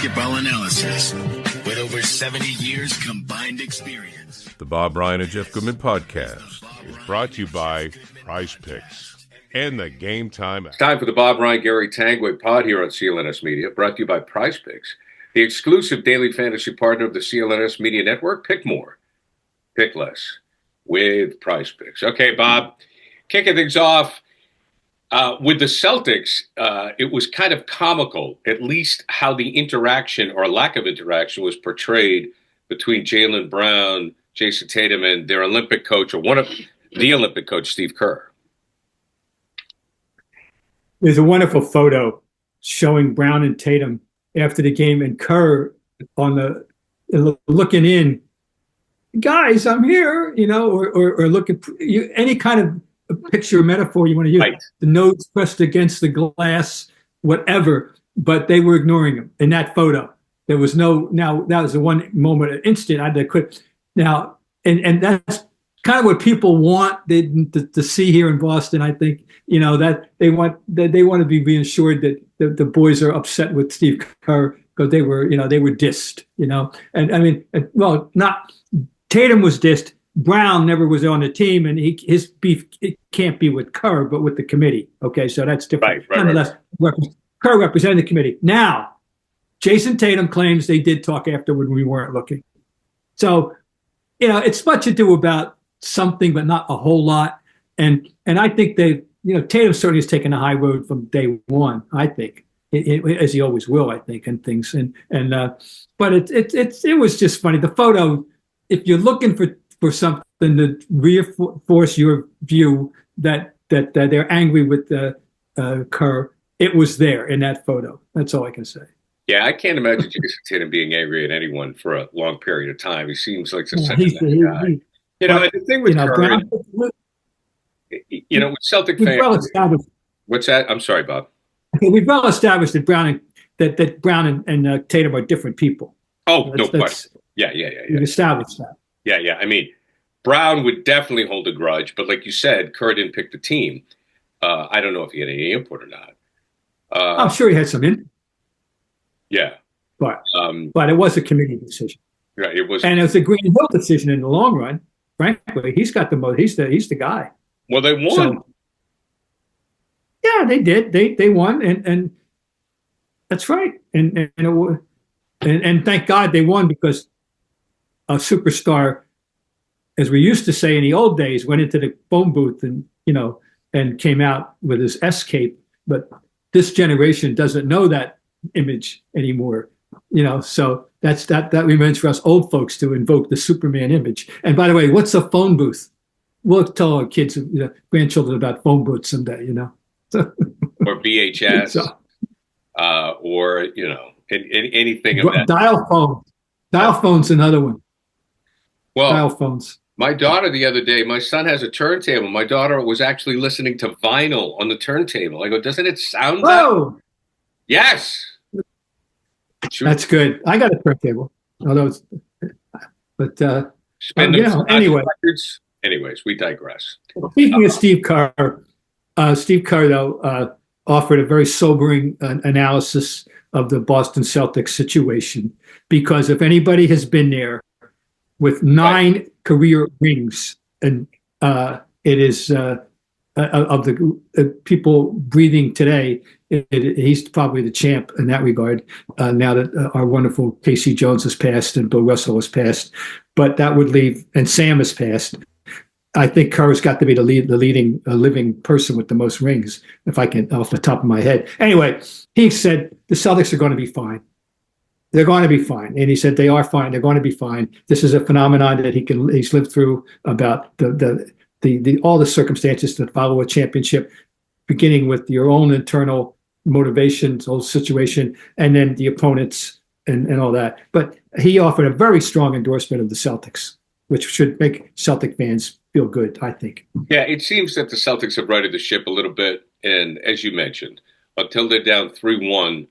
basketball analysis with over 70 years combined experience. The Bob Bryant and Jeff Goodman podcast is brought to you by Prizepicks and the Gametime. It's time for the Bob Bryant, Gary Tanguay pod here on CLNS Media, brought to you by Prizepicks, the exclusive daily fantasy partner of the CLNS Media Network. Pick more, pick less with Prizepicks. Okay, Bob, kicking things off. With the Celtics, it was kind of comical, at least how the interaction or lack of interaction was portrayed between Jaylen Brown, Jayson Tatum, and their Olympic coach, or one of the Olympic coach, Steve Kerr. There's a wonderful photo showing Brown and Tatum after the game, and Kerr on the looking in, guys, I'm here, or look at any kind of picture or metaphor you want to use. Right. The nose pressed against the glass, whatever, but they were ignoring him in that photo. There was now that was the one moment, an instant I had to quit. Now, and that's kind of what people want to see here in Boston. I think, that they want to be reassured that the boys are upset with Steve Kerr because they were dissed, and I mean, well, not Tatum was dissed. Brown never was on the team, and his beef it can't be with Kerr, but with the committee. Okay, so that's different. Right. Nonetheless, Kerr represented the committee. Now, Jayson Tatum claims they did talk afterward when we weren't looking. So, it's much ado about something, but not a whole lot. And I think Tatum certainly has taken the high road from day one. I think, as he always will. I think, and things. But it was just funny. The photo. If you're looking for something to reinforce your view that they're angry with Kerr, it was there in that photo. That's all I can say. Yeah, I can't imagine Jayson Tatum being angry at anyone for a long period of time. He seems like such a guy. The thing with Kerr, with Celtic fans. What's that? I'm sorry, Bob. Okay, we've well established that Brown and Tatum are different people. Oh, no question. Yeah. We've established that. Yeah. I mean, Brown would definitely hold a grudge, but like you said, Kerr didn't pick the team. I don't know if he had any input or not. I'm sure he had some input. Yeah. But it was a committee decision. Right. It was. And it was a Green Hill decision in the long run. Frankly, he's got the most. He's the guy. Well, they won. So, yeah, they did. They won, and that's right. And thank God they won, because a superstar, as we used to say in the old days, went into the phone booth and came out with his S-cape. But this generation doesn't know that image anymore. So that remains for us old folks to invoke the Superman image. And by the way, what's a phone booth? We'll tell our kids, grandchildren about phone booths someday. Or VHS, or anything of that. Dial phone. Dial phone's another one. Well, dial phones. My daughter the other day, my son has a turntable. My daughter was actually listening to vinyl on the turntable. I go, doesn't it sound Whoa! Yes. That's good. I got a turntable. Although anyway. Records. Anyways, we digress. Speaking of Steve Kerr, though, offered a very sobering analysis of the Boston Celtics situation, because if anybody has been there with 9 career rings, and it is of the people breathing today, he's probably the champ in that regard. Now that our wonderful Casey Jones has passed and Bill Russell has passed, but that would leave, and Sam has passed. I think Kerr's got to be the living person with the most rings, if I can, off the top of my head. Anyway, he said the Celtics are going to be fine. They're going to be fine. And he said they are fine. They're going to be fine. This is a phenomenon that he's lived through, about the all the circumstances that follow a championship, beginning with your own internal motivations, whole situation, and then the opponents and all that. But he offered a very strong endorsement of the Celtics, which should make Celtic fans feel good, I think. Yeah, it seems that the Celtics have righted the ship a little bit. And as you mentioned, until they're down 3-1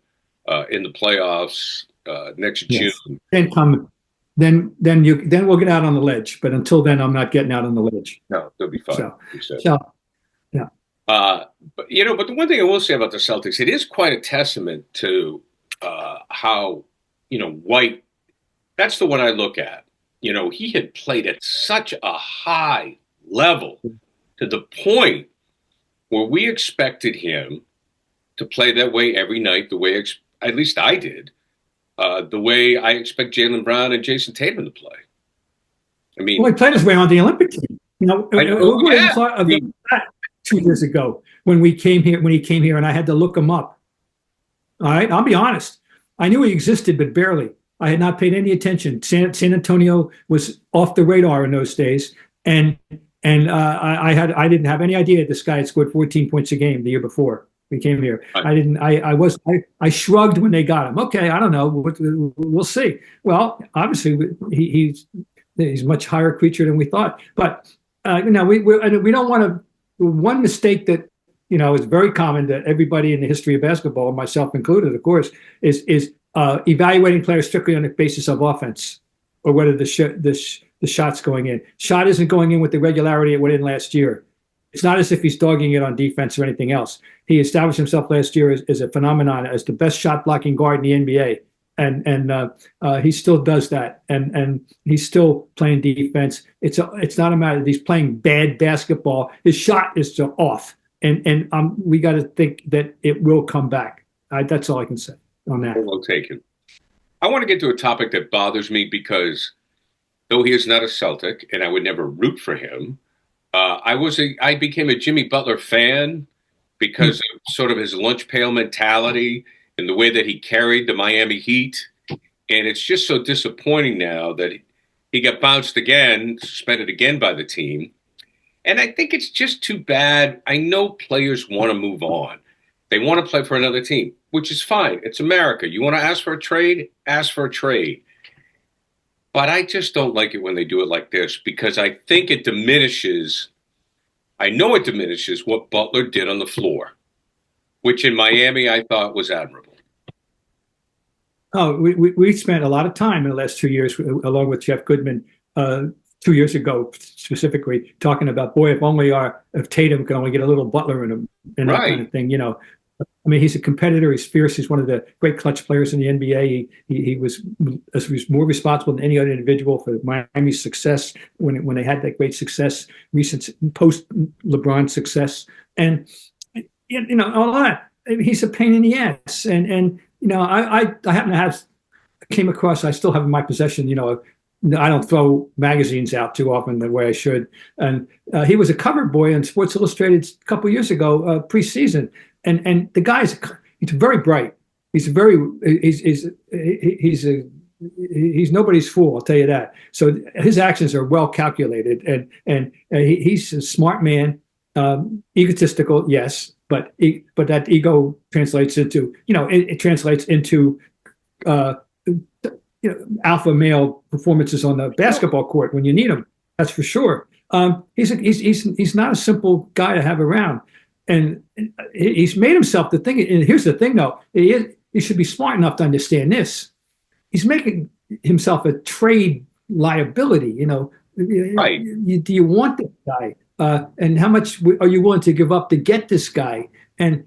in the playoffs next June. Then we'll get out on the ledge. But until then, I'm not getting out on the ledge. No, they'll be fine. Yeah. But the one thing I will say about the Celtics, it is quite a testament to how White, that's the one I look at. He had played at such a high level to the point where we expected him to play that way every night, the way at least I did, the way I expect Jaylen Brown and Jayson Tatum to play. I mean, well, he played his way on the Olympic team. Who would have thought of that 2 years ago when he came here, and I had to look him up. All right, I'll be honest. I knew he existed, but barely. I had not paid any attention. San Antonio was off the radar in those days, and I didn't have any idea this guy had scored 14 points a game the year before we came here. I shrugged when they got him. Okay, I don't know. We'll see. Well, obviously he's a much higher creature than we thought. But we don't want to. One mistake that is very common to everybody in the history of basketball, myself included, of course, is evaluating players strictly on the basis of offense or whether the shot's going in. Shot isn't going in with the regularity it went in last year. It's not as if he's dogging it on defense or anything else. He established himself last year as a phenomenon, as the best shot blocking guard in the NBA. And he still does that, and he's still playing defense. It's not a matter that he's playing bad basketball. His shot is still off, and we got to think that it will come back. That's all I can say on that. Well taken. I want to get to a topic that bothers me because though he is not a Celtic, and I would never root for him, I became a Jimmy Butler fan because of sort of his lunch pail mentality and the way that he carried the Miami Heat. And it's just so disappointing now that he got bounced again, suspended again by the team. And I think it's just too bad. I know players want to move on. They want to play for another team, which is fine. It's America. You want to ask for a trade? Ask for a trade. But I just don't like it when they do it like this because I think it diminishes what Butler did on the floor, which in Miami I thought was admirable. Oh, we spent a lot of time in the last 2 years, along with Jeff Goodman, 2 years ago specifically, talking about, boy, if Tatum could only get a little Butler in him and that kind of thing, I mean, he's a competitor. He's fierce. He's one of the great clutch players in the NBA. He was more responsible than any other individual for Miami's success when they had that great success, recent post-LeBron success. And, all that. He's a pain in the ass. And I happen to came across, I still have in my possession, I don't throw magazines out too often the way I should. And he was a cover boy in Sports Illustrated a couple of years ago, preseason. And the guy's he's very bright. He's nobody's fool, I'll tell you that. So his actions are well calculated, and he's a smart man, egotistical, yes, but that ego translates into it translates into alpha male performances on the basketball court when you need them. That's for sure. He's not a simple guy to have around. And he's made himself the thing. And here's the thing, though. He should be smart enough to understand this. He's making himself a trade liability. Right. Do you want this guy? And how much are you willing to give up to get this guy? And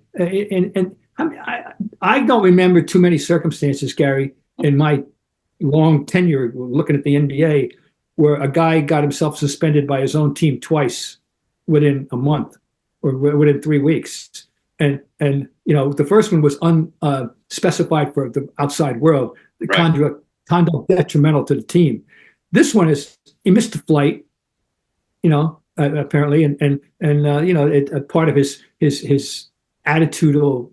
I don't remember too many circumstances, Gary, in my long tenure looking at the NBA, where a guy got himself suspended by his own team twice within a month. Or within 3 weeks, and the first one was unspecified for the outside world. The conduct detrimental to the team. This one is he missed a flight, apparently, and part of his attitude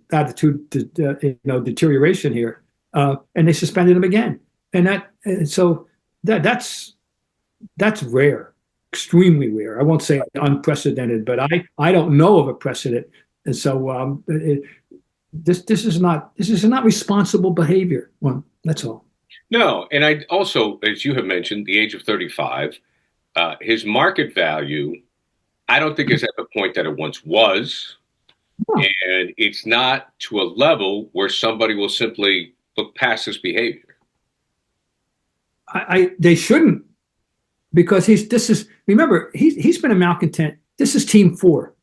deterioration here, and they suspended him again, that's rare. Extremely rare. I won't say unprecedented, but I don't know of a precedent, and so this is not responsible behavior. Well, that's all. No, and I also, as you have mentioned, the age of 35, his market value, I don't think is at the point that it once was, and it's not to a level where somebody will simply look past his behavior. They shouldn't. Because he's been a malcontent. This is team 4,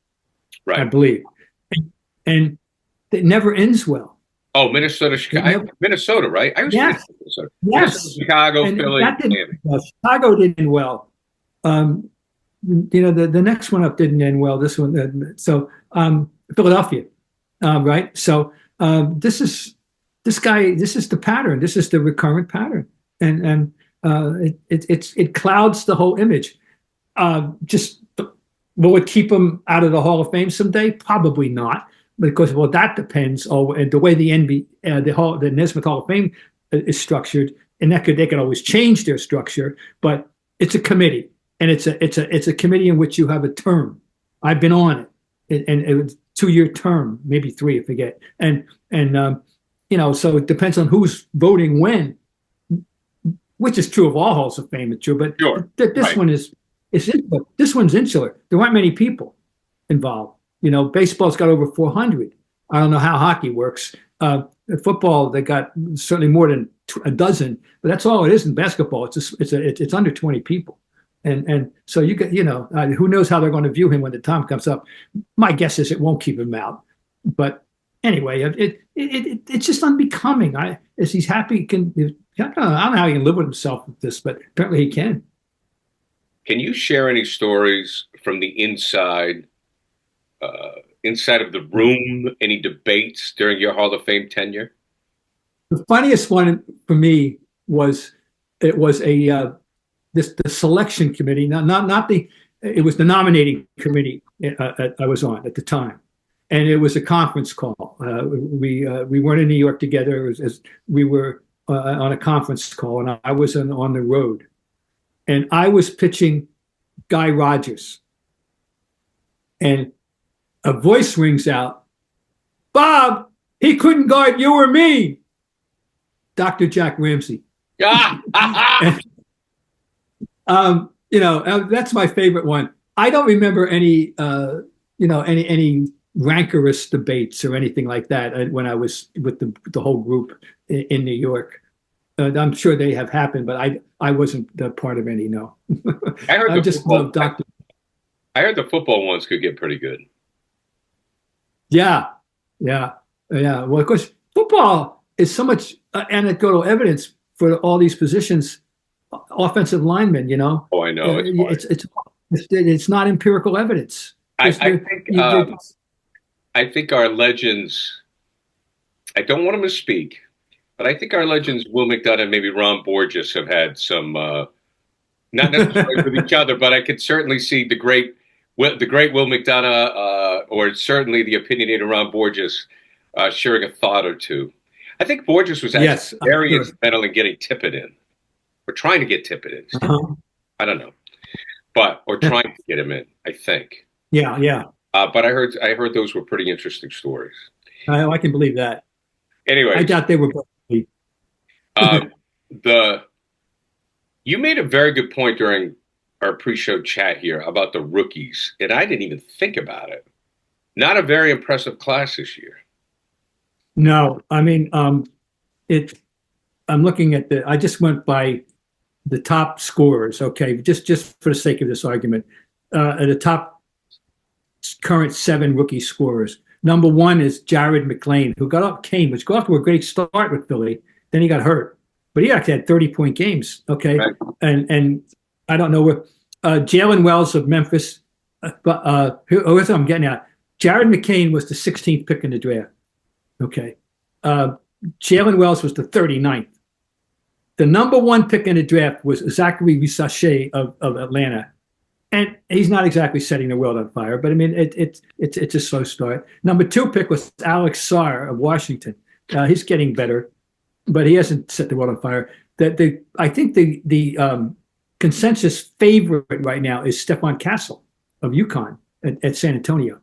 right? I believe, and it never ends well. Oh, Minnesota, Chicago, Minnesota, right? I was Yes, Minnesota. yes. Minnesota, Chicago, And Philly, that didn't, Miami. Chicago didn't end well. The next one up didn't end well. This one, Philadelphia, right? So this is the pattern. This is the recurrent pattern, and it clouds the whole image. Will it keep him out of the Hall of Fame someday? Probably not, because that depends on the way the the Naismith Hall of Fame is structured, and they could always change their structure, but it's a committee, and it's a committee in which you have a term. I've been on it, and it was 2-year term, maybe 3, I forget, and so it depends on who's voting when, which is true of all Halls of Fame. It's true, but sure. This one is. This one's insular. There aren't many people involved. Baseball's got over 400. I don't know how hockey works. Football, they got certainly more than a dozen, but that's all it is in basketball. It's under 20 people, and so you get who knows how they're going to view him when the time comes up. My guess is it won't keep him out, but anyway, it's just unbecoming. Is he's happy? I don't know how he can live with himself with this, but apparently he can. Can you share any stories from the inside of the room? Any debates during your Hall of Fame tenure? The funniest one for me was the selection committee. It was the nominating committee I was on at the time, and it was a conference call. We weren't in New York together. We were on a conference call, and I was on the road. And I was pitching Guy Rogers. And a voice rings out, "Bob, he couldn't guard you or me." Dr. Jack Ramsey. That's my favorite one. I don't remember any rancorous debates or anything like that when I was with the whole group in New York. I'm sure they have happened, but I wasn't part of any. No, I just love Doctor. I heard the football ones could get pretty good. Yeah. Well, of course, football is so much anecdotal evidence for all these positions, offensive linemen. Oh, I know. It's not empirical evidence. I think our legends. I don't want to misspeak. But I think our legends, Will McDonough and maybe Ron Borges, have had some, not necessarily with each other, but I could certainly see the great Will McDonough, or certainly the opinionated Ron Borges, sharing a thought or two. I think Borges was actually very instrumental in getting Tippett in, or trying to get Tippett in. Uh-huh. I don't know, or trying to get him in. I think. Yeah. But I heard those were pretty interesting stories. I can believe that. Anyway, I doubt they were. You made a very good point during our pre-show chat here about the rookies, and I didn't even think about it. Not a very impressive class this year. No, I mean, I'm looking at I just went by the top scorers. Okay, just for the sake of this argument, the top current 7 rookie scorers. Number 1 is Jared McClain, who got off to a great start with Philly. Then he got hurt, but he actually had 30-point games. Okay, right. And I don't know where Jaylen Wells of Memphis. But here's what I'm getting at. Jared McCain was the 16th pick in the draft. Okay, Jaylen Wells was the 39th. The number 1 pick in the draft was Zachary Risachet of Atlanta, and he's not exactly setting the world on fire. But I mean, it's a slow start. Number 2 pick was Alex Sarr of Washington. He's getting better, but he hasn't set the world on fire. I think the consensus favorite right now is Stephon Castle of UConn at San Antonio.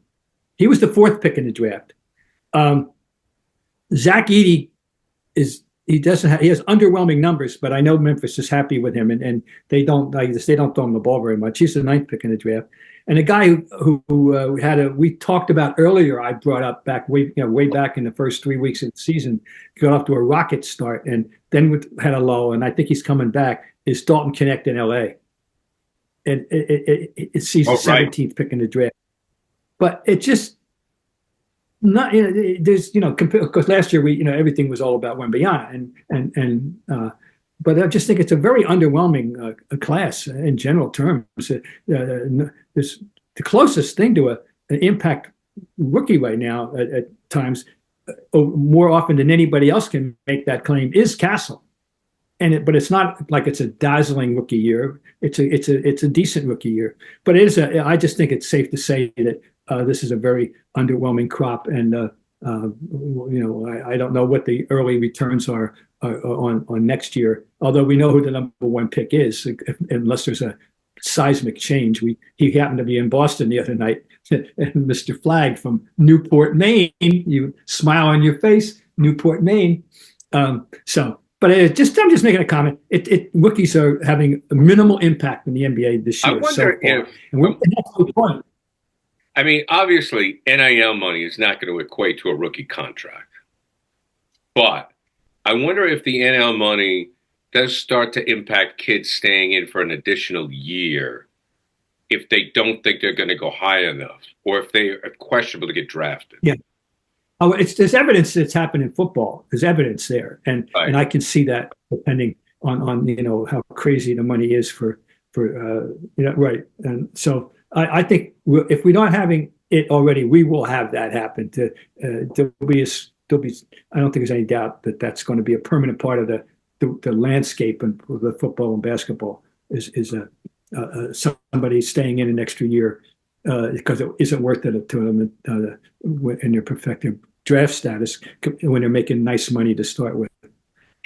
He was the 4th pick in the draft. Zach Edey has underwhelming numbers, but I know Memphis is happy with him, and they don't throw him the ball very much. He's the 9th pick in the draft. And a guy who we talked about earlier, I brought up way back in the first 3 weeks of the season, got off to a rocket start and then had a lull, and I think he's coming back, is Dalton Knecht in LA. And he's the 17th pick in the draft. But it just, not, there's, because last year everything was all about Wembanyama, but I just think it's a very underwhelming class in general terms. This the closest thing to an impact rookie right now at times, more often than anybody else can make that claim, is Castle. But it's not like it's a dazzling rookie year. It's a decent rookie year. But I just think it's safe to say that this is a very underwhelming crop, and I don't know what the early returns are on next year. Although we know who the number one pick is, unless there's a seismic change. He happened to be in Boston the other night, and Mr. Flagg from Newport, Maine. You smile on your face, Newport, Maine. But I'm just making a comment. Rookies are having a minimal impact in the NBA this year. I wonder if, and that's the point. I mean, obviously, NIL money is not going to equate to a rookie contract. But I wonder if the NIL money does start to impact kids staying in for an additional year if they don't think they're going to go high enough, or if they are questionable to get drafted. Yeah. Oh, there's evidence that's happened in football. There's evidence there, and I can see that depending on how crazy the money is for right. And so I think if we're not having it already, we will have that happen. There'll be. I don't think there's any doubt that that's going to be a permanent part of the landscape and the football and basketball is somebody staying in an extra year because it isn't worth it to them in their perfected draft status when they're making nice money to start with.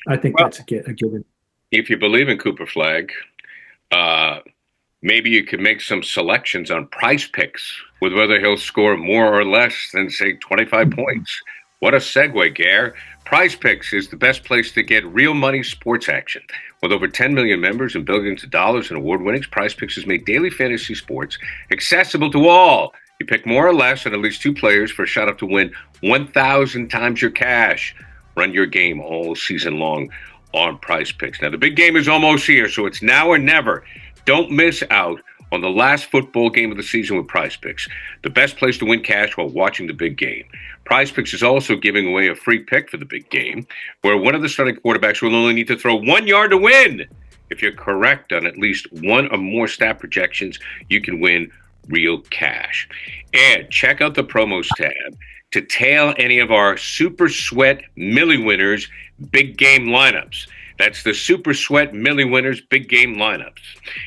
I think that's a given. If you believe in Cooper Flagg, maybe you could make some selections on Prizepicks with whether he'll score more or less than, say, 25 points. What a segue, Gare. Prizepicks is the best place to get real money sports action. With over 10 million members and billions of dollars in award winnings, Prizepicks has made daily fantasy sports accessible to all. You pick more or less on at least two players for a shot up to win 1,000 times your cash. Run your game all season long on Prizepicks. Now, the big game is almost here, so it's now or never. Don't miss out on the last football game of the season with Prizepicks, the best place to win cash while watching the big game. Prizepicks is also giving away a free pick for the big game, where one of the starting quarterbacks will only need to throw 1 yard to win. If you're correct on at least one or more stat projections, you can win real cash. And check out the promos tab to tail any of our Super Sweat Millie Winners big game lineups. That's the Super Sweat Millie Winners big game lineups.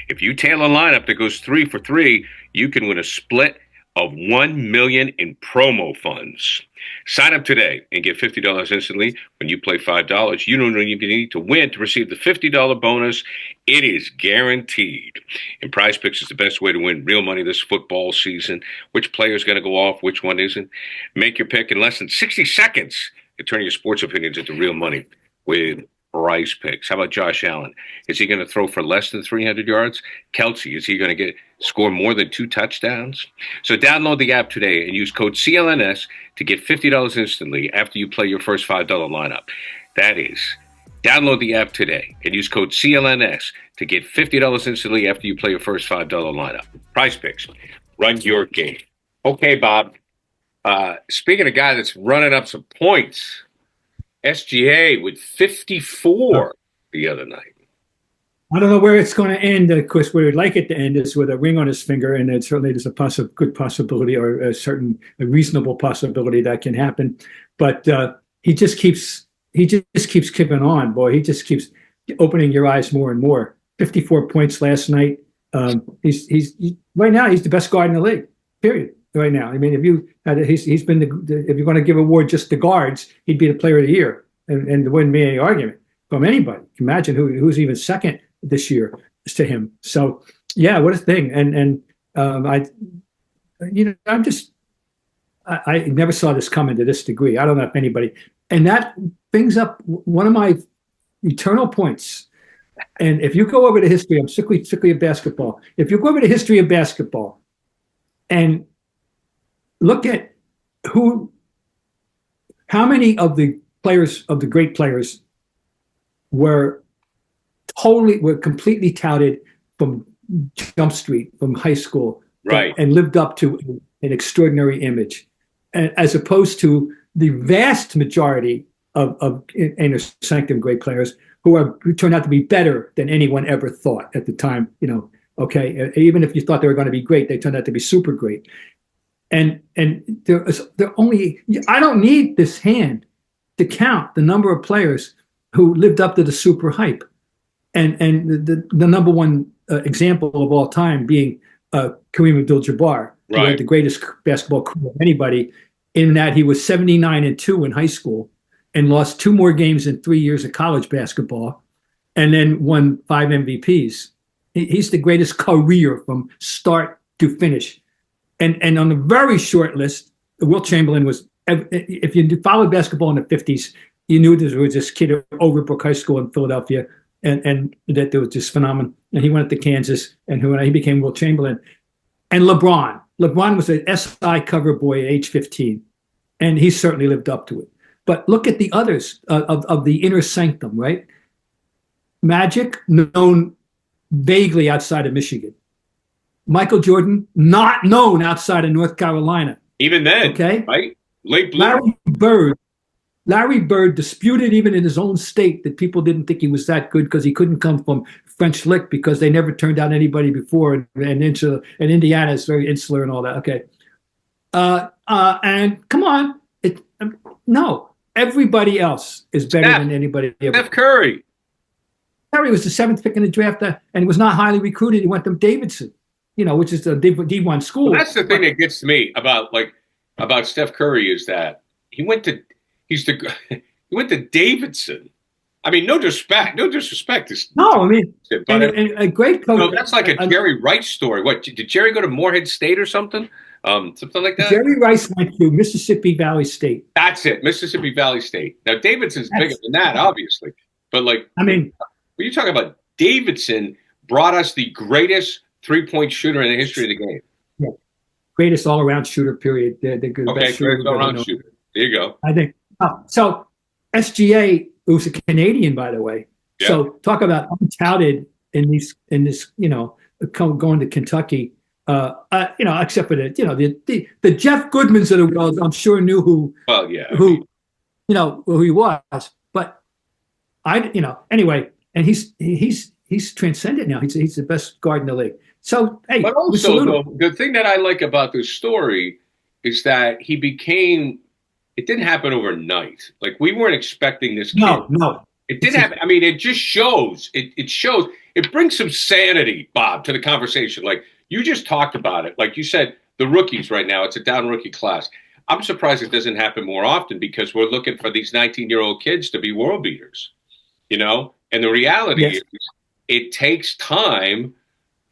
If you tail a lineup that goes 3 for 3, you can win a split of $1 million in promo funds. Sign up today and get $50 instantly when you play $5. You don't even need to win to receive the $50 bonus. It is guaranteed. And Prizepicks is the best way to win real money this football season. Which player is going to go off, which one isn't? Make your pick in less than 60 seconds and turn your sports opinions into real money with Prizepicks. How about Josh Allen? Is he going to throw for less than 300 yards? Kelsey, is he going to score more than 2 touchdowns? So download the app today and use code CLNS to get $50 instantly after you play your first $5 lineup. That is, download the app today and use code CLNS to get $50 instantly after you play your first $5 lineup. Prizepicks, run your game. Okay, Bob. Speaking of a guy that's running up some points, SGA with 54 the other night. I don't know where it's going to end. Of course, where we'd like it to end is with a ring on his finger, and it certainly there's a good possibility or a reasonable possibility that can happen. But he just keeps keeping on, boy. He just keeps opening your eyes more and more. 54 points last night. He's right now he's the best guard in the league. Period. Right now, I mean, he's been if you're going to give award just to guards, he'd be the player of the year, and there wouldn't be any argument from anybody. Imagine who's even second this year to him. So yeah, what a thing. And I never saw this coming to this degree. I don't know if anybody, and that brings up one of my eternal points. And if you go over the history, I'm strictly of basketball. If you go over the history of basketball and look at how many of the great players were completely touted from Jump Street, from high school, right, and lived up to an extraordinary image. as opposed to the vast majority of inner sanctum great players who turned out to be better than anyone ever thought at the time. Okay, even if you thought they were going to be great, they turned out to be super great. And they're only. I don't need this hand to count the number of players who lived up to the super hype, and the number one example of all time being Kareem Abdul-Jabbar, who had the greatest basketball career of anybody, in that he was 79-2 in high school and lost 2 more games in 3 years of college basketball, and then won 5 MVPs. He's the greatest career from start to finish. And on the very short list, Wilt Chamberlain was, if you followed basketball in the 50s, you knew there was this kid at Overbrook High School in Philadelphia, and that there was this phenomenon. And he went up to Kansas, and he became Wilt Chamberlain. And LeBron was an SI cover boy at age 15, and he certainly lived up to it. But look at the others of the inner sanctum, right? Magic, known vaguely outside of Michigan. Michael Jordan, not known outside of North Carolina. Even then, okay, right? Late bloomer. Larry Bird disputed even in his own state that people didn't think he was that good because he couldn't come from French Lick because they never turned out anybody before, and Indiana is very insular and all that. Okay, and come on, no, everybody else is better than anybody else. Steph Curry. Curry was the 7th pick in the draft, and was not highly recruited. He went to Davidson, which is the D1 school. Well, that's the thing that gets to me about Steph Curry is that he went to Davidson. I mean, no disrespect. No, I mean, but a great coach. No, that's like a Jerry Rice story. What, did Jerry go to Morehead State or something? Something like that? Jerry Rice went to Mississippi Valley State. That's it, Mississippi Valley State. Now, Davidson's bigger than that, obviously. But, when you talk about Davidson, brought us the greatest three-point shooter in the history of the game. Yeah. Greatest all-around shooter, period. Greatest all-around shooter. There you go. I think. So, SGA, who's a Canadian, by the way. Yeah. So, talk about untouted in this, going to Kentucky. Except for the Jeff Goodmans of the world, I'm sure knew who he was. But anyway, and he's transcended now. He's the best guard in the league. So, hey, but also the thing that I like about this story is that he became. It didn't happen overnight. Like, we weren't expecting this kid. No. It didn't happen. I mean, it just shows. It shows. It brings some sanity, Bob, to the conversation. Like, you just talked about it. Like you said, the rookies right now, it's a down rookie class. I'm surprised it doesn't happen more often because we're looking for these 19-year-old kids to be world beaters, And the reality is it takes time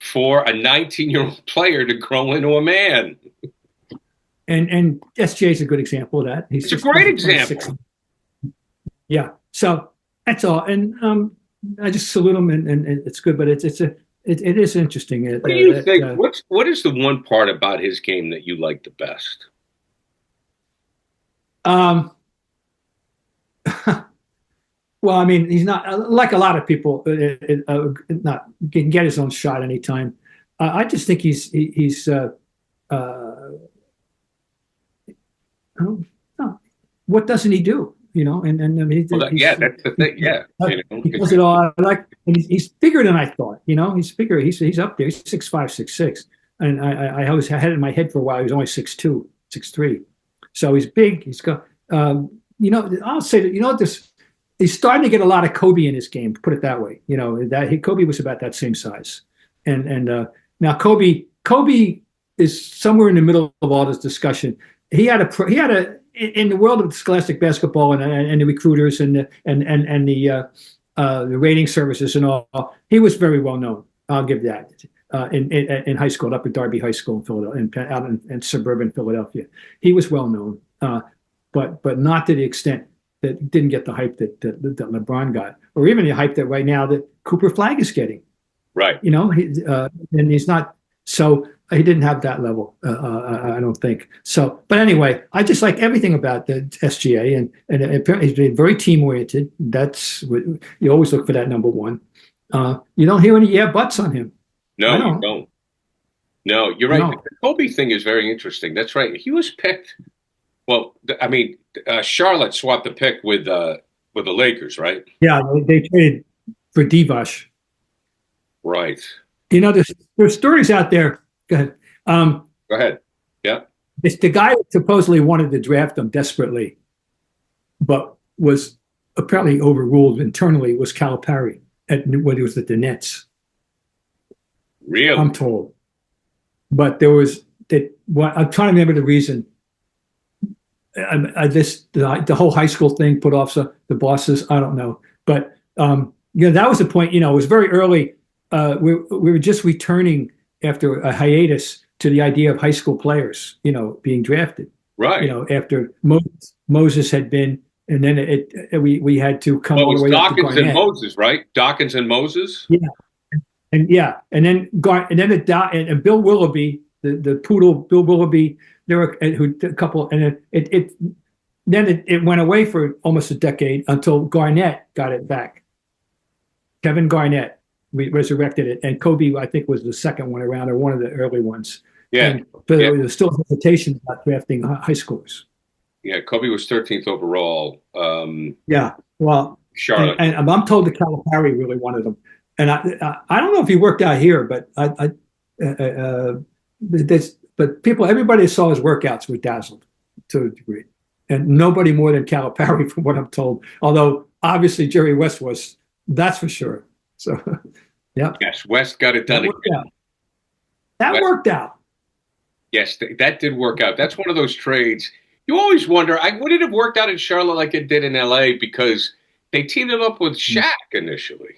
for a 19-year-old player to grow into a man. And SGA is a good example of that. It's a great example. Yeah. So that's all. And I just salute him, and it's good. But it is interesting. What do you think? What is the one part about his game that you like the best? Well, I mean, he's not like a lot of people. Not can get his own shot anytime. I just think he's what doesn't he do? And I mean, that's the thing. Yeah, he does it all. And he's bigger than I thought. He's bigger. He's up there. He's 6'5", 6'6", and I always had it in my head for a while. He was only 6'2", 6'3", so he's big. He's got, I'll say that this. He's starting to get a lot of Kobe in his game. Put it that way. Kobe was about that same size, and now Kobe is somewhere in the middle of all this discussion. He had a in the world of scholastic basketball and the recruiters and the rating services and all, he was very well known. I'll give that. In high school, up at Darby High School in Philadelphia, out in suburban Philadelphia, he was well known, but not to the extent that didn't get the hype that LeBron got, or even the hype that right now that Cooper Flagg is getting. Right. And he's not. So he didn't have that level, I don't think. So, but anyway, I just like everything about the SGA, and apparently he's been very team oriented. That's what you always look for, that number one. You don't hear any buts on him. No, you don't. No, you're right. No. The Kobe thing is very interesting. That's right. He was picked Well, I mean, Charlotte swapped the pick with the Lakers, right? Yeah, they traded for Divac. Right. You know, there's stories out there. Go ahead. Go ahead. Yeah. It's the guy who supposedly wanted to draft him desperately, but was apparently overruled internally, was Calipari when he was at the Nets. Really? I'm told. But there was that. What I'm trying to remember the reason. The whole high school thing put off the bosses. I don't know, but that was the point. It was very early. We were just returning after a hiatus to the idea of high school players, being drafted. Right. After Moses had been, and then we had to come all the way up to Dawkins Garnett. and Moses, right? Dawkins and Moses. Yeah, and then Bill Willoughby, the poodle Bill Willoughby. There were a couple, and it went away for almost a decade until Garnett got it back. Kevin Garnett resurrected it, and Kobe, I think, was the second one around, or one of the early ones. Yeah, but there was still hesitation about drafting high schoolers. Yeah, Kobe was 13th overall. Yeah, well, Charlotte, and I'm told that Calipari really wanted him, and I don't know if he worked out here, but everybody that saw his workouts were dazzled to a degree, and nobody more than Calipari, from what I'm told. Although obviously Jerry West was, that's for sure. So, yeah. Yes, West got it done. That worked out. Yes, that did work out. That's one of those trades. You always wonder, would it have worked out in Charlotte like it did in LA, because they teamed him up with Shaq initially?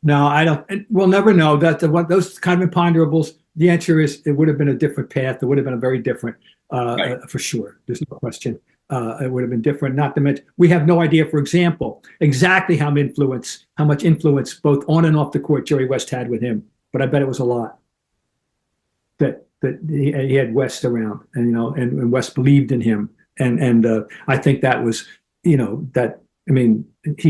No, I don't. We'll never know. Those kind of imponderables. The answer is it would have been a different path. It would have been a very different, right. For sure. There's no question. It would have been different. Not to mention, we have no idea, for example, exactly how much influence both on and off the court Jerry West had with him. But I bet it was a lot. That he had West around, and West believed in him, and I think that was, he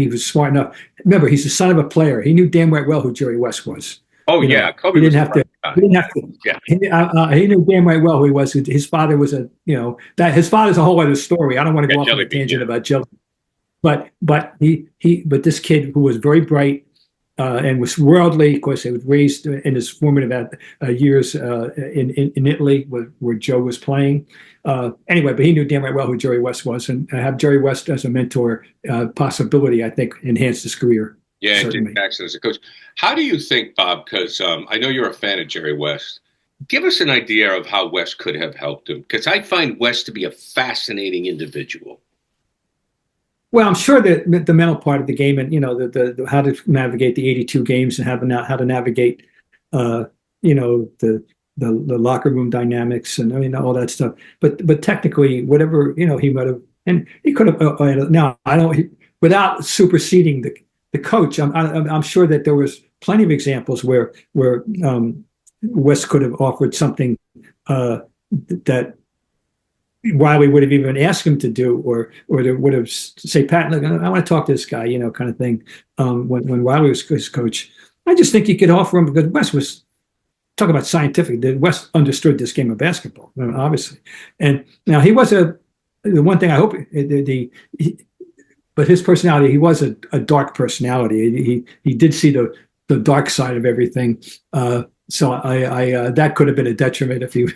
was smart enough. Remember, he's the son of a player. He knew damn right well who Jerry West was. Oh yeah, Kobe he didn't have to. Yeah, he knew damn right well who he was. His father was his father's a whole other story. I don't want to go off on a tangent about Jelly, but this kid who was very bright. And was worldly. Of course, he was raised in his formative years in Italy, where Joe was playing. Anyway, but he knew damn right well who Jerry West was, and have Jerry West as a mentor possibility, I think, enhanced his career. Yeah, and Jim Jackson as a coach. How do you think, Bob? Because I know you're a fan of Jerry West. Give us an idea of how West could have helped him, because I find West to be a fascinating individual. Well, I'm sure that the mental part of the game, and the how to navigate the 82 games, and how to navigate, the locker room dynamics, and all that stuff. But technically, whatever he might have, and he could have. Now I don't. Without superseding the coach, I'm sure that there was plenty of examples where West could have offered something that Wiley would have even asked him to do, or they would have say, Pat, look, I want to talk to this guy, kind of thing. When Wiley was his coach, I just think he could offer him, because West was talking about scientific. West understood this game of basketball, obviously, and now he was the one thing I hope but his personality, he was a dark personality. He did see the dark side of everything. So I that could have been a detriment if he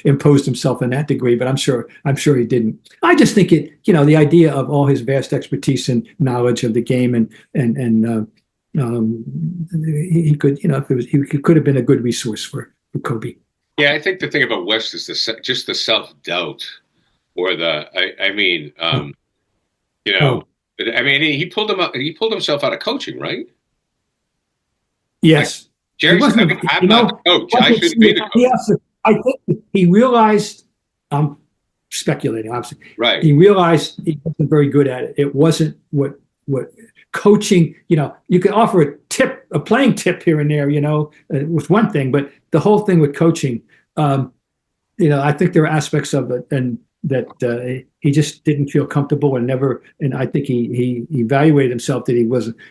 imposed himself in that degree, but I'm sure he didn't. I just think the idea of all his vast expertise and knowledge of the game, and he could, he could have been a good resource for Kobe. Yeah, I think the thing about West is just the self-doubt, or he pulled himself out of coaching, right? Yes. I'm not the coach. I shouldn't be the coach. I think he realized, I'm speculating, obviously. Right. He realized he wasn't very good at it. It wasn't what coaching, you could offer a playing tip here and there, was one thing, but the whole thing with coaching, I think there are aspects of it, and that he just didn't feel comfortable, and I think he evaluated himself that it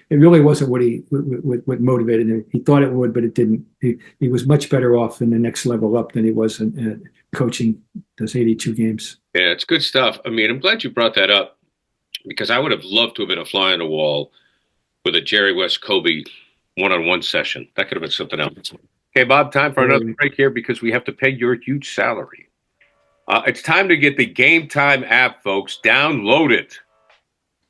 really wasn't what motivated him. He thought it would, but it didn't. He was much better off in the next level up than he was in coaching those 82 games. Yeah, it's good stuff. I mean, I'm glad you brought that up because I would have loved to have been a fly on the wall with a Jerry West Kobe one-on-one session. That could have been something else. Okay, Bob, time for another break here because we have to pay your huge salary. It's time to get the Game Time app, folks. Download it.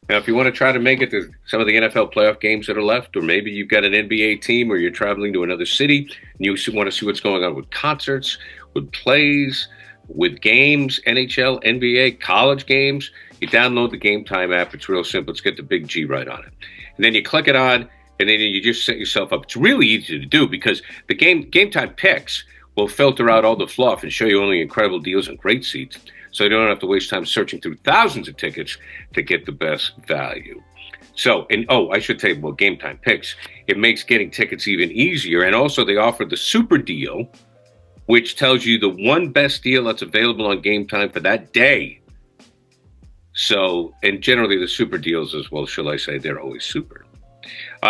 Now, if you want to try to make it to some of the NFL playoff games that are left, or maybe you've got an NBA team or you're traveling to another city and you want to see what's going on with concerts, with plays, with games, NHL, NBA, college games, you download the Game Time app. It's real simple. Let's get the big G right on it. And then you click it on, and then you just set yourself up. It's really easy to do because the Game Time picks will filter out all the fluff and show you only incredible deals and great seats, so you don't have to waste time searching through thousands of tickets to get the best value. So, and I should tell you about Game Time picks. It makes getting tickets even easier, and also they offer the super deal, which tells you the one best deal that's available on Game Time for that day. So, and generally the super deals as well, shall I say, they're always super.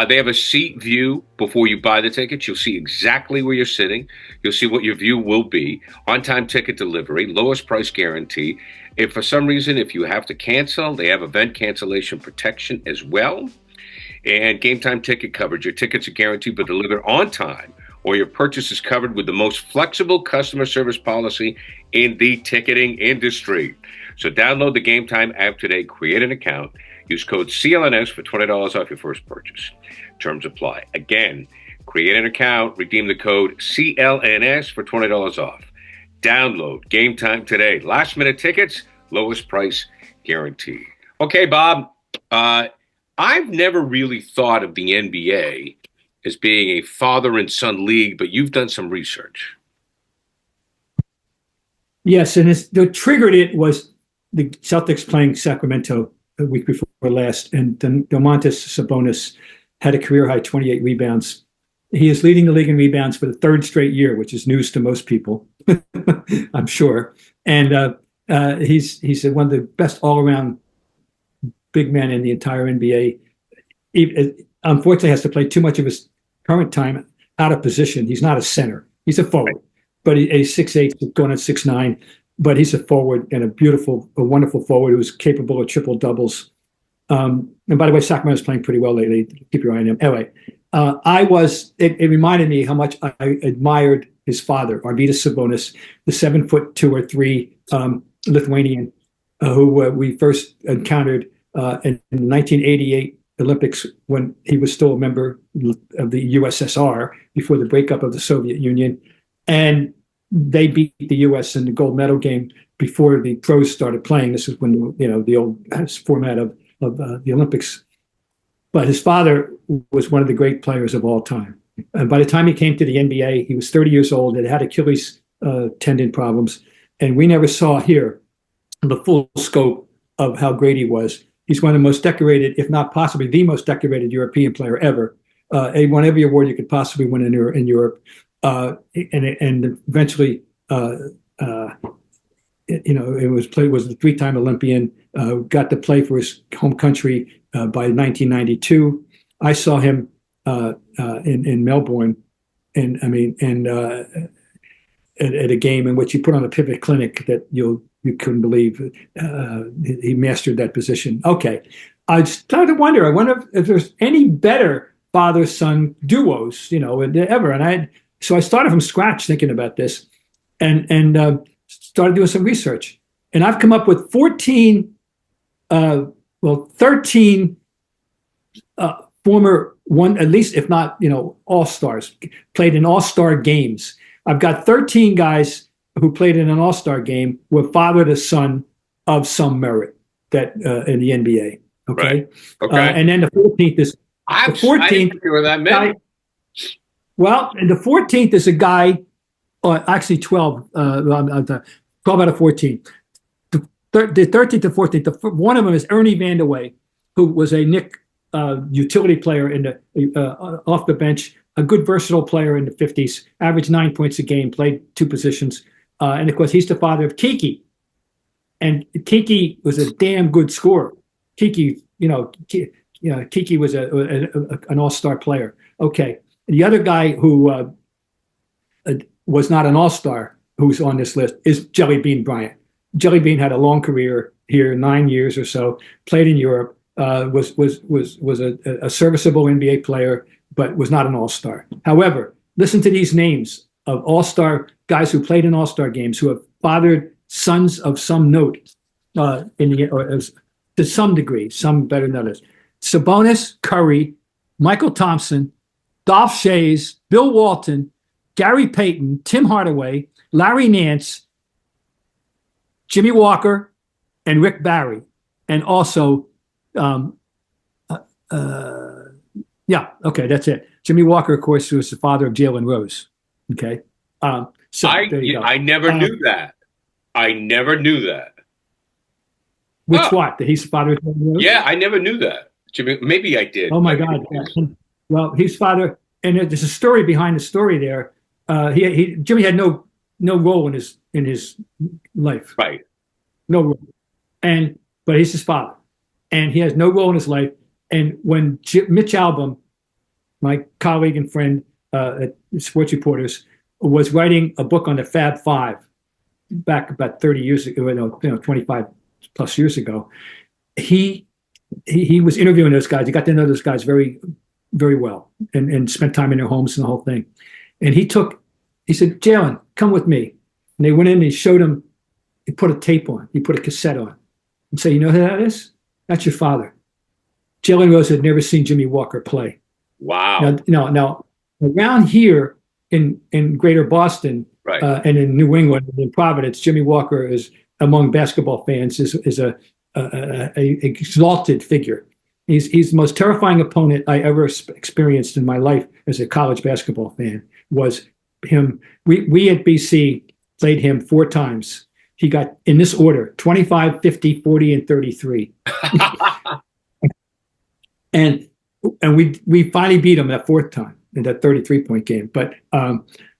They have a seat view before you buy the tickets. You'll see exactly where you're sitting. You'll see what your view will be. On-time ticket delivery, lowest price guarantee. If for some reason, if you have to cancel, they have event cancellation protection as well. And Game Time ticket coverage. Your tickets are guaranteed but delivered on time, or your purchase is covered with the most flexible customer service policy in the ticketing industry. So download the Game Time app today, create an account, use code CLNS for $20 off your first purchase. Terms apply. Again, create an account, redeem the code CLNS for $20 off. Download Game Time today. Last minute tickets, lowest price guarantee. Okay, Bob, I've never really thought of the NBA as being a father and son league, but you've done some research. Yes, and what triggered it was the Celtics playing Sacramento the week before last, and Domantas Sabonis had a career-high 28 rebounds. He is leading the league in rebounds for the third straight year, which is news to most people, I'm sure. And he's one of the best all-around big men in the entire NBA. He, unfortunately, has to play too much of his current time out of position. He's not a center. He's a forward, but he's 6'8", going at 6'9", but he's a forward and a wonderful forward who's capable of triple doubles. And by the way, Sacramento's playing pretty well lately. Keep your eye on him. Anyway, it reminded me how much I admired his father, Arvydas Sabonis, the 7'2" or 3" Lithuanian who we first encountered in 1988 Olympics when he was still a member of the USSR before the breakup of the Soviet Union. And they beat the U.S. in the gold medal game before the pros started playing. This is when, the old format of the Olympics. But his father was one of the great players of all time. And by the time he came to the NBA, he was 30 years old and had Achilles tendon problems. And we never saw here the full scope of how great he was. He's one of the most decorated, if not possibly the most decorated European player ever. He won every award you could possibly win in Europe. And eventually, it was a 3-time Olympian, got to play for his home country by 1992. I saw him in Melbourne, at a game in which he put on a pivot clinic that you couldn't believe. He mastered that position. Okay, I started to wonder. I wonder if there's any better father-son duos, ever. And so I started from scratch thinking about this, and started doing some research. And I've come up with 13 former one, at least if not, all-stars, played in all-star games. I've got 13 guys who played in an all-star game were father to son of some merit that in the NBA. Okay. Right. Okay. And then the 14th is I didn't hear that many. Well, and the 14th is a guy, actually 12, 12 out of 14. The 13th to 14th, one of them is Ernie Vandeweghe, who was a Knick utility player in the off the bench, a good versatile player in the 50s, averaged 9 points a game, played two positions. And of course, he's the father of Kiki. And Kiki was a damn good scorer. Kiki was an all-star player. Okay. The other guy who was not an all-star who's on this list is Jelly Bean Bryant. Jelly Bean had a long career here, 9 years or so. Played in Europe. Was a serviceable NBA player, but was not an all-star. However, listen to these names of all-star guys who played in all-star games who have fathered sons of some note to some degree, some better than others. Sabonis, Curry, Michael Thompson, Dolph Schayes, Bill Walton, Gary Payton, Tim Hardaway, Larry Nance, Jimmy Walker, and Rick Barry, and also. That's it. Jimmy Walker, of course, was the father of Jalen Rose. Okay. So I never knew that. I never knew that. What? That he's the father of Jalen Rose? Yeah, I never knew that. Jimmy, maybe I did. Oh my God. Well, he's father, and there's a story behind the story there. Jimmy had no role in his life. Right. No role. But he's his father. And he has no role in his life. And when Mitch Albom, my colleague and friend at Sports Reporters, was writing a book on the Fab Five back about 30 years ago, 25 plus years ago, he was interviewing those guys. He got to know those guys very, very well and spent time in their homes and the whole thing. And he said, Jaylen, come with me. And they went in and he showed him, he put a tape on, he put a cassette on and said, you know who that is? That's your father. Jalen Rose had never seen Jimmy Walker play. Wow. Now around here in Greater Boston, right. And in New England, in Providence, Jimmy Walker is among basketball fans is a exalted figure. He's the most terrifying opponent I ever experienced in my life as a college basketball fan was him. We at BC played him 4 times. He got, in this order, 25, 50, 40, and 33. and we finally beat him that 4th time in that 33-point game. But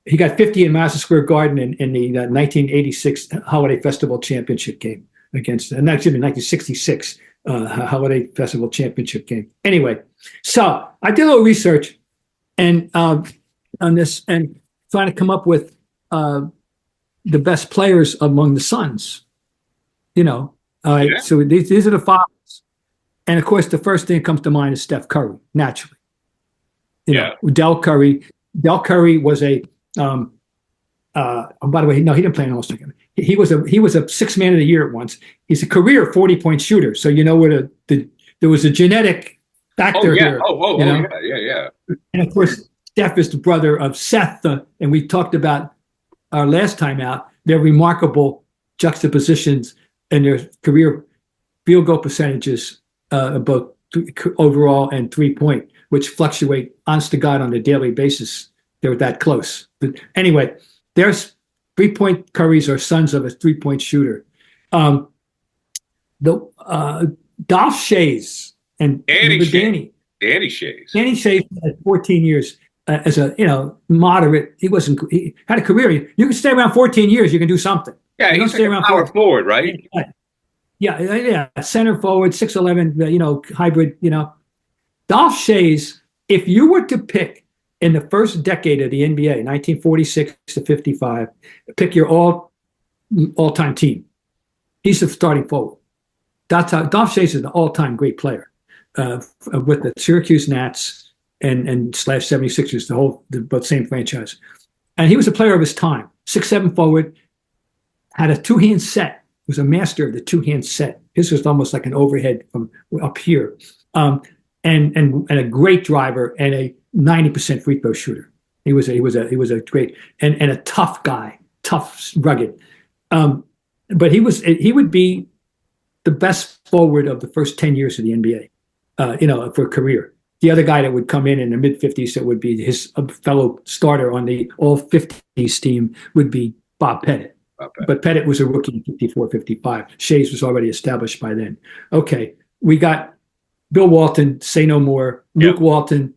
he got 50 in Madison Square Garden in the 1986 Holiday Festival Championship game against, and actually the 1966 Holiday Festival Championship game. Anyway, so I did a little research and on this and trying to come up with the best players among the Suns, So these are the fathers, and of course, the first thing that comes to mind is Steph Curry, naturally. Del Curry. Del Curry was a. By the way, no, he didn't play in All-Star game. He was a Sixth Man of the Year at once. He's a career 40-point shooter. So where there was a genetic factor here. Yeah. And of course, Steph is the brother of Seth, and we talked about our last time out, their remarkable juxtapositions in their career field goal percentages, both overall and 3-point, which fluctuate honest to God on a daily basis. They're that close. But anyway, there's 3-point Currys are sons of a 3-point shooter. The Dolph Schayes and Danny Schayes. Danny Schayes had 14 years. As a moderate, he had a career. You can stay around 14 years, you can do something. Yeah, he's like a power forward, right? Yeah, center forward, 6'11", hybrid. Dolph Schayes, if you were to pick in the first decade of the NBA, 1946 to 55, pick your all-time team, he's the starting forward. That's how Dolph Schayes is an all-time great player with the Syracuse Nats. And / 76ers, the same franchise. And he was a player of his time. 6'7" forward, had a 2-hand set. He was a master of the 2-hand set. His was almost like an overhead from up here. And a great driver and a 90% free throw shooter. He was a great and a tough guy, tough, rugged. But he would be the best forward of the first 10 years of the NBA, for a career. The other guy that would come in the mid-50s that would be his fellow starter on the all-50s team would be Bob Pettit. But Pettit was a rookie in 54, 55. Schayes was already established by then. Okay, we got Bill Walton, say no more. Luke Walton,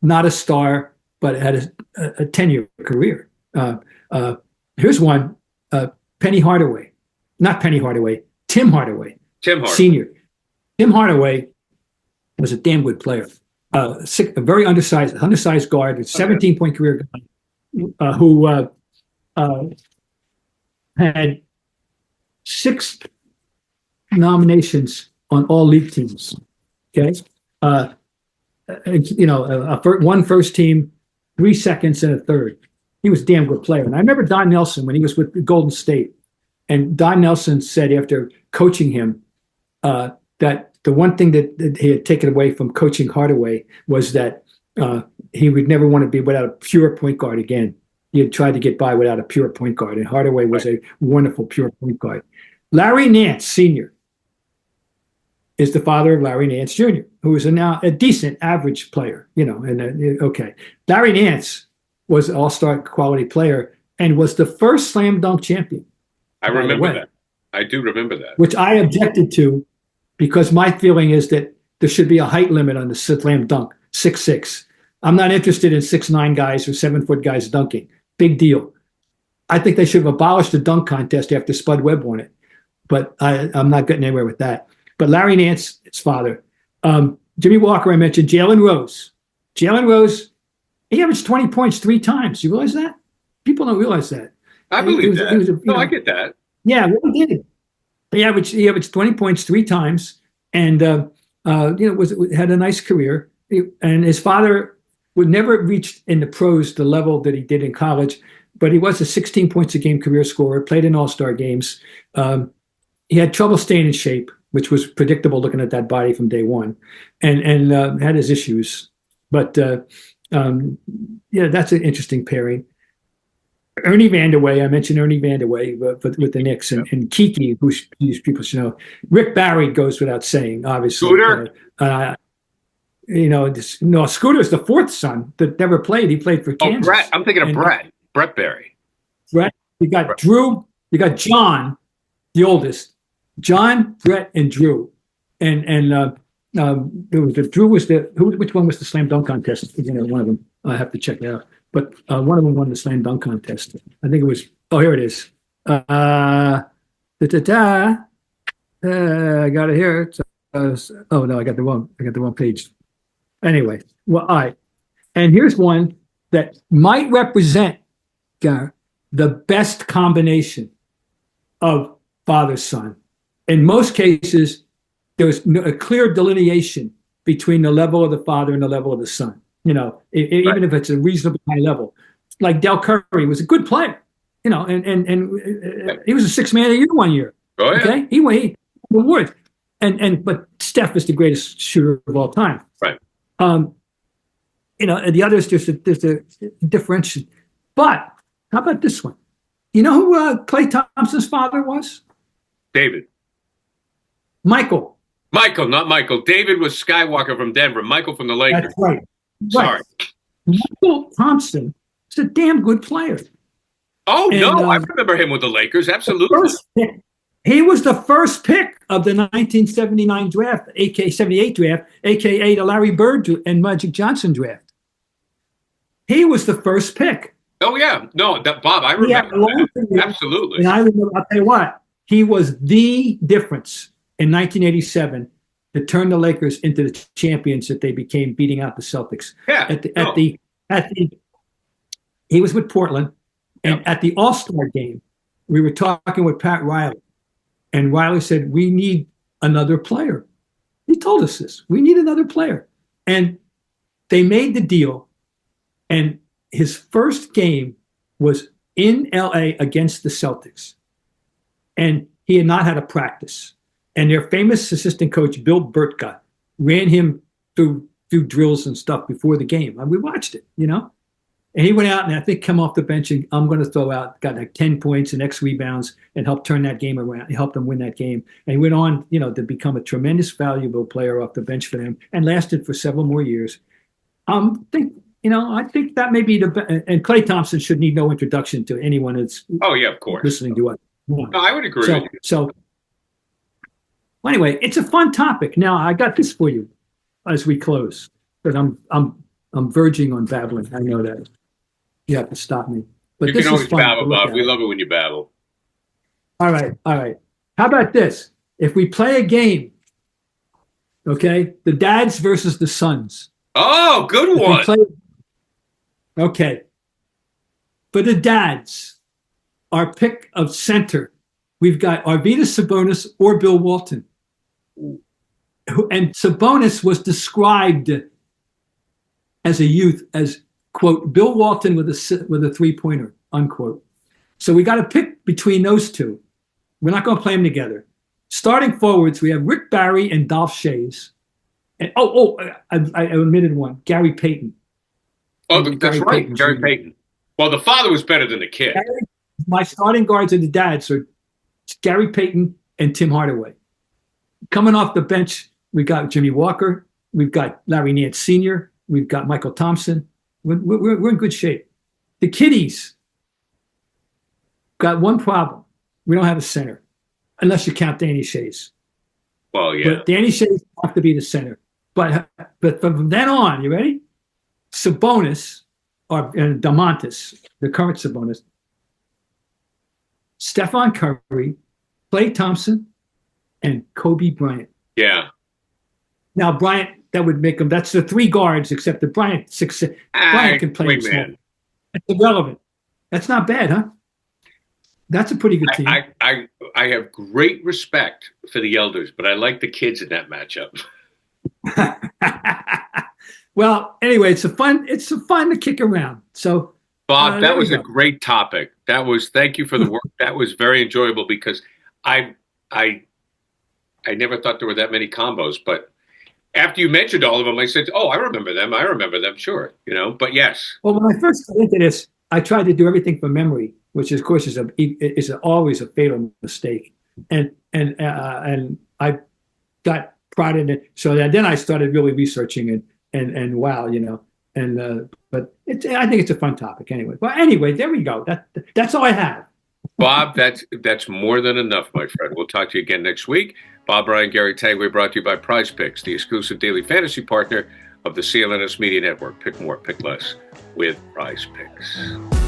not a star, but had a 10-year career. Here's one, Tim Hardaway. Senior. Tim Hardaway was a damn good player. A very undersized guard, a 17-point career guy who had 6 nominations on all league teams. Okay. One first team, 3 seconds, and a third. He was a damn good player. And I remember Don Nelson when he was with Golden State. And Don Nelson said after coaching him that the one thing that he had taken away from coaching Hardaway was that he would never want to be without a pure point guard again. He had tried to get by without a pure point guard, and Hardaway was a wonderful pure point guard. Larry Nance Sr. is the father of Larry Nance Jr., who is now a decent average player, okay. Larry Nance was an all-star quality player and was the first slam dunk champion. I remember that. I do remember that. Which I objected to because my feeling is that there should be a height limit on the slam dunk, 6'6". I'm not interested in 6'9" guys or 7-foot guys dunking. Big deal. I think they should have abolished the dunk contest after Spud Webb won it, but I'm not getting anywhere with that. But Larry Nance, his father. Jimmy Walker, I mentioned. Jaylen Rose. Jaylen Rose, he averaged 20 points 3 times. You realize that? People don't realize that. I believe that. I get that. Yeah, well, he did. He averaged 20 points 3 times, and had a nice career. And his father would never reach in the pros the level that he did in college, but he was a 16 points a game career scorer. Played in All-Star games. He had trouble staying in shape, which was predictable looking at that body from day one, and had his issues. But that's an interesting pairing. Ernie Vanderway, I mentioned Ernie Vanderway with the Knicks, and Kiki, who these people should know. Rick Barry goes without saying, obviously. Scooter? Scooter's the 4th son that never played. He played for Kansas. Brett. I'm thinking of Brett. Brett Barry. Brett. You got Brett. Drew. You got John, the oldest. John, Brett, and Drew. Drew was which one was the slam dunk contest? One of them. I have to check it out. But one of them won the slam dunk contest. I think it was. Oh, here it is. I got it here. Oh no, I got the wrong page. Anyway, well, all right. And here's one that might represent the best combination of father-son. In most cases, there's a clear delineation between the level of the father and the level of the son. Even if it's a reasonably high level. Like Del Curry was a good player, and he was a 6th man of the year one year. Oh, yeah. Okay, he won awards. But Steph is the greatest shooter of all time. Right. And the others there's a differential. But how about this one? You know who Klay Thompson's father was? David. Michael, not Michael. David was Skywalker from Denver. Michael from the Lakers. That's right. Sorry. Michael Thompson is a damn good player. Oh, no. I remember him with the Lakers. Absolutely. He was the first pick of the 1979 draft, aka 78 draft, aka the Larry Bird and Magic Johnson draft. He was the first pick. Oh, yeah. No, Bob, I remember that. Absolutely. And I'll tell you what, he was the difference in 1987 that turned the Lakers into the champions that they became, beating out the Celtics. Yeah. He was with Portland, and at the All-Star game, we were talking with Pat Riley, and Riley said, "We need another player." He told us this. We need another player, and they made the deal. And his first game was in LA against the Celtics, and he had not had a practice. And their famous assistant coach, Bill Burtka, ran him through drills and stuff before the game. And we watched it, And he went out and I think come off the bench and I'm going to throw out, got like 10 points and X rebounds and helped turn that game around. He helped them win that game. And he went on, to become a tremendous valuable player off the bench for them and lasted for several more years. I think that may be and Klay Thompson should need no introduction to anyone that's of course listening to us. No, I would agree with you. So anyway, it's a fun topic. Now I got this for you as we close, because I'm verging on babbling. I know that. You have to stop me. But you this can always is fun babble, Bob. We love it when you babble. All right. How about this? If we play a game, okay, the dads versus the sons. Oh, good one. Okay. For the dads, our pick of center we've got Arvydas Sabonis or Bill Walton. And Sabonis was described as a youth as, quote, Bill Walton with a three-pointer, unquote. So we got to pick between those two. We're not going to play them together. Starting forwards, we have Rick Barry and Dolph Schayes. And I omitted one, Gary Payton. Oh, that's right, Gary Payton. Well, the father was better than the kid. My starting guards are the dads, so Gary Payton and Tim Hardaway. Coming off the bench, we got Jimmy Walker. We've got Larry Nance Sr. We've got Michael Thompson. We're in good shape. The kiddies got one problem. We don't have a center, unless you count Danny Schayes. Well, yeah. But Danny Schayes have to be the center. But from then on, you ready? Sabonis and Domantas, the current Sabonis, Stephon Curry, Klay Thompson, and Kobe Bryant. Yeah. Now Bryant, that would make them. That's the three guards, except that Bryant can play small. That's irrelevant. That's not bad, huh? That's a pretty good team. I have great respect for the elders, but I like the kids in that matchup. Well, anyway, it's fun to kick around. So, Bob, that was a great topic. Thank you for the work. That was very enjoyable because I never thought there were that many combos, but after you mentioned all of them, I said, "Oh, I remember them. Sure, But yes. Well, when I first got into this, I tried to do everything from memory, which, of course, is always a fatal mistake. And I got prodded in it. So then I started really researching it, and wow, but I think it's a fun topic anyway. But anyway, there we go. That's all I have. Bob, that's more than enough, my friend. We'll talk to you again next week. Bob, Bryant, Gary Tanguay, brought to you by Prizepicks, the exclusive daily fantasy partner of the CLNS Media Network. Pick more, pick less with Prizepicks.